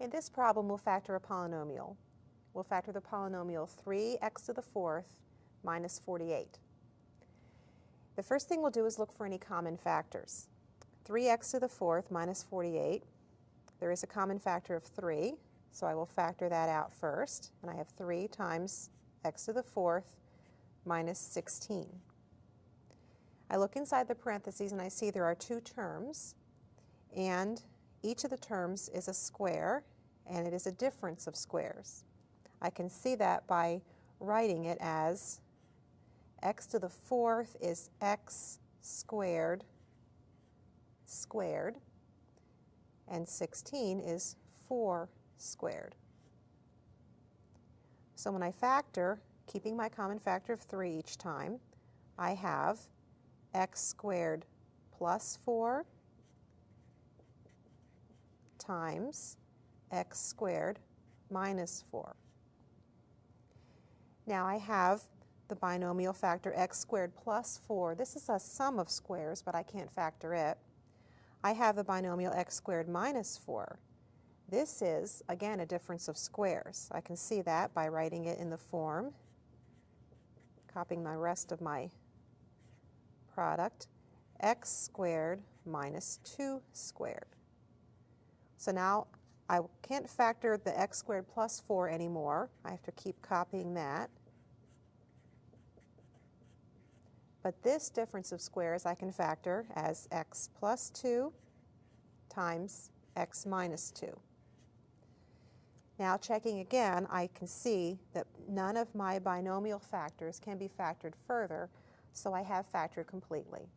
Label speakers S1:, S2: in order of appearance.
S1: In this problem, we'll factor a polynomial. We'll factor the polynomial 3x to the fourth minus 48. The first thing we'll do is look for any common factors. 3x to the fourth minus 48. There is a common factor of 3, so I will factor that out first. And I have 3 times x to the fourth minus 16. I look inside the parentheses and I see there are 2 terms, and each of the terms is a square, and it is a difference of squares. I can see that by writing it as x to the fourth is x squared squared, and 16 is 4 squared. So when I factor, keeping my common factor of 3 each time, I have x squared plus 4 times x squared minus 4. Now I have the binomial factor x squared plus 4. This is a sum of squares, but I can't factor it. I have the binomial x squared minus 4. This is, again, a difference of squares. I can see that by writing it in the form, copying the rest of my product, x squared minus 2 squared. So now I can't factor the x squared plus 4 anymore. I have to keep copying that. But this difference of squares I can factor as x plus 2 times x minus 2. Now checking again, I can see that none of my binomial factors can be factored further, so I have factored completely.